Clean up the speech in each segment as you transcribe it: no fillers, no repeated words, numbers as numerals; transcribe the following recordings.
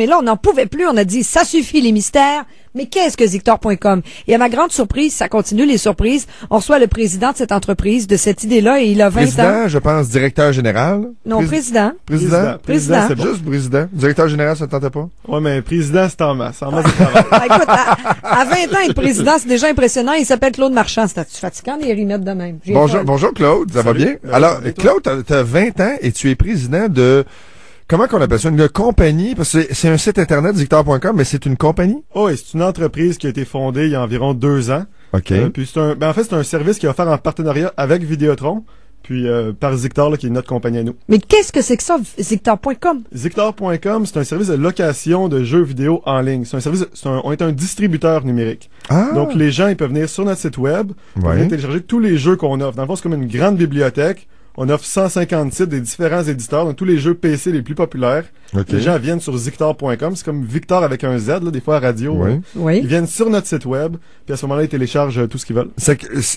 Et là, on n'en pouvait plus. On a dit, ça suffit les mystères. Mais qu'est-ce que Zictor.com? Et à ma grande surprise, ça continue les surprises. On reçoit le président de cette entreprise, de cette idée-là, et il a 20 ans. Président, je pense, directeur général. Non, président. Président, c'est bon. Juste président. Directeur général, ça ne tentait pas? Ouais, mais président, c'est en masse. En masse de travail. Écoute, à 20 ans, être président, c'est déjà impressionnant. Il s'appelle Claude Marchand. C'est fatigant de les remettre de même. Bonjour Claude, ça va bien? Alors, Claude, t'as 20 ans et tu es président de... Comment qu'on appelle ça? Une compagnie? Parce que c'est un site internet, Zictor.com, mais c'est une compagnie? Oh, oui, c'est une entreprise qui a été fondée il y a environ 2 ans. OK. Puis en fait, c'est un service qui est offert en partenariat avec Vidéotron, puis par Zictor, là, qui est notre compagnie à nous. Mais qu'est-ce que c'est que ça, Zictor.com? Zictor.com, c'est un service de location de jeux vidéo en ligne. C'est un service, on est un distributeur numérique. Ah. Donc, les gens, ils peuvent venir sur notre site web, venir télécharger tous les jeux qu'on offre. Dans le fond, c'est comme une grande bibliothèque. On offre 150 sites des différents éditeurs, donc tous les jeux PC les plus populaires. Okay. Les gens viennent sur Zictor.com, c'est comme Victor avec un Z, là, des fois à radio. Oui. Oui. Ils viennent sur notre site web, puis à ce moment-là, ils téléchargent tout ce qu'ils veulent.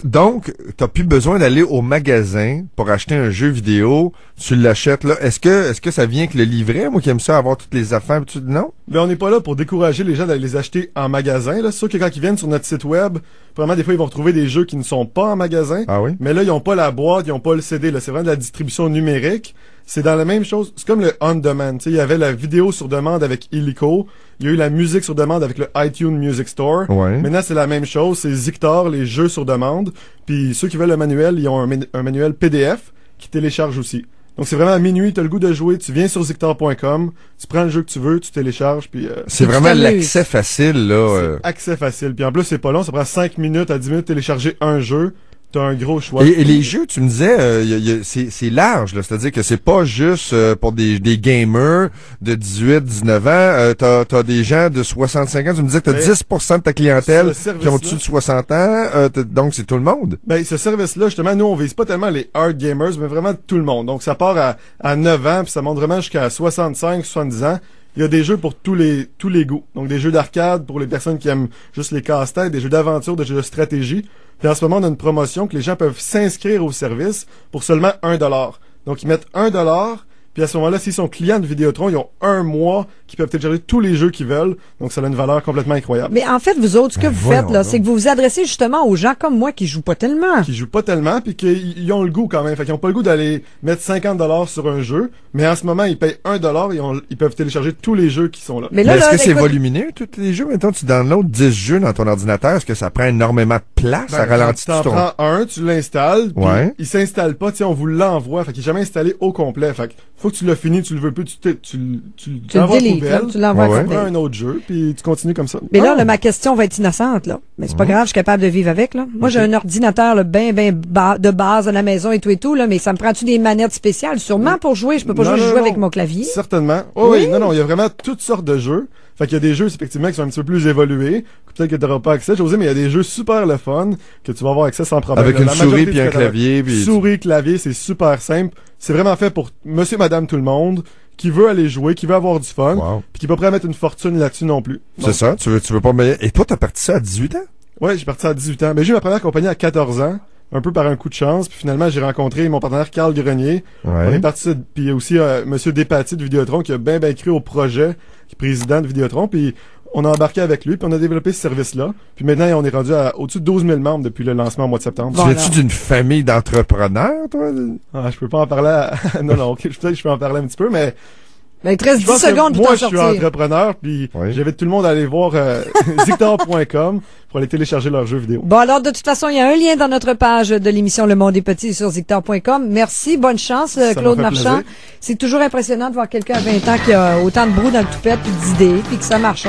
Donc, t'as plus besoin d'aller au magasin pour acheter un jeu vidéo, tu l'achètes là. Est-ce que ça vient avec le livret? Moi qui aime ça avoir toutes les affaires, non? Ben, on n'est pas là pour décourager les gens d'aller les acheter en magasin, là. C'est sûr que quand ils viennent sur notre site web, vraiment, des fois, ils vont retrouver des jeux qui ne sont pas en magasin. Ah oui? Mais là, ils ont pas la boîte, ils ont pas le CD, là. C'est vraiment de la distribution numérique. C'est dans la même chose. C'est comme le on-demand. Tu sais, il y avait la vidéo sur demande avec Illico. Il y a eu la musique sur demande avec le iTunes Music Store. Ouais. Maintenant, c'est la même chose. C'est Zictor, les jeux sur demande. Puis ceux qui veulent le manuel, ils ont un manuel PDF qui télécharge aussi. Donc, c'est vraiment à minuit, t'as le goût de jouer, tu viens sur Zictor.com, tu prends le jeu que tu veux, tu télécharges, puis... c'est vraiment l'accès facile, là. C'est accès facile. Puis en plus, c'est pas long, ça prend 5 minutes à 10 minutes de télécharger un jeu. T'as un gros choix. Et les jeux, tu me disais, c'est large, là. C'est-à-dire que c'est pas juste pour des gamers de 18, 19 ans. T'as des gens de 65 ans. Tu me disais que t'as 10% de ta clientèle qui ont au-dessus de 60 ans. Donc, c'est tout le monde. Ben, ce service-là, justement, nous, on vise pas tellement les hard gamers, mais vraiment tout le monde. Donc, ça part à 9 ans, puis ça monte vraiment jusqu'à 65, 70 ans. Il y a des jeux pour tous les goûts. Donc, des jeux d'arcade pour les personnes qui aiment juste les casse-têtes, des jeux d'aventure, des jeux de stratégie. Puis en ce moment, on a une promotion que les gens peuvent s'inscrire au service pour seulement $1. Donc, ils mettent $1, puis à ce moment-là, s'ils sont clients de Vidéotron, ils ont 1 mois qui peuvent télécharger tous les jeux qu'ils veulent. Donc, ça a une valeur complètement incroyable. Mais en fait, vous autres, ce que vous faites, là, c'est que vous vous adressez justement aux gens comme moi qui jouent pas tellement. Qui jouent pas tellement, puis qu'ils ont le goût quand même. Fait qu'ils ont pas le goût d'aller mettre $50 sur un jeu. Mais en ce moment, ils payent $1 et ils peuvent télécharger tous les jeux qui sont là. Mais là, est-ce que c'est volumineux, tous les jeux? Mettons, tu downloads 10 jeux dans ton ordinateur. Est-ce que ça prend énormément de place? Ça ralentit tout ton... prends un, tu l'installes, puis il s'installe pas, tu sais, on vous l'envoie. Fait qu'il est jamais installé au complet. Fait que faut que tu l'as fini, tu le veux plus, tu l'envoies à poubelle. Tu l'envoies tu prends un autre jeu, puis tu continues comme ça. Mais là, ma question va être innocente, là. Mais c'est pas grave, je suis capable de vivre avec, là. Moi, j'ai un ordinateur, là, de base à la maison et tout, là, mais ça me prend-tu des manettes spéciales? Sûrement pour jouer, je peux pas jouer avec mon clavier. Certainement. Oh, oui, non, il y a vraiment toutes sortes de jeux. Fait qu'il y a des jeux, effectivement, qui sont un petit peu plus évolués. Peut-être que tu n'auras pas accès, José, mais il y a des jeux super le fun, que tu vas avoir accès sans problème. Avec une souris puis un clavier. Souris, clavier, c'est super simple. C'est vraiment fait pour monsieur, madame, tout le monde, qui veut aller jouer, qui veut avoir du fun, puis qui est pas prêt à mettre une fortune là-dessus non plus. C'est ça, tu veux pas me... Et toi, t'as parti ça à 18 ans? Ouais, j'ai parti ça à 18 ans. Mais j'ai eu ma première compagnie à 14 ans. Un peu par un coup de chance, puis finalement j'ai rencontré mon partenaire Carl Grenier. On est parti, puis aussi Monsieur Despatie de Vidéotron qui a bien cru au projet, qui est président de Vidéotron, puis on a embarqué avec lui, puis on a développé ce service-là. Puis maintenant on est rendu à au-dessus de 12 000 membres depuis le lancement au mois de septembre. Tu viens-tu d'une famille d'entrepreneurs, toi? Ah, je peux pas en parler. Non, peut-être que je peux en parler un petit peu, mais. Ben, il te reste 10 secondes pour moi, t'en je suis sortir. entrepreneur, puis j'invite tout le monde à aller voir Zictor.com pour aller télécharger leurs jeux vidéo. Bon, alors, de toute façon, il y a un lien dans notre page de l'émission Le Monde est Petit sur Zictor.com. Merci, bonne chance, Claude Marchand. C'est toujours impressionnant de voir quelqu'un à 20 ans qui a autant de brou dans le toupette, puis d'idées, puis que ça marche.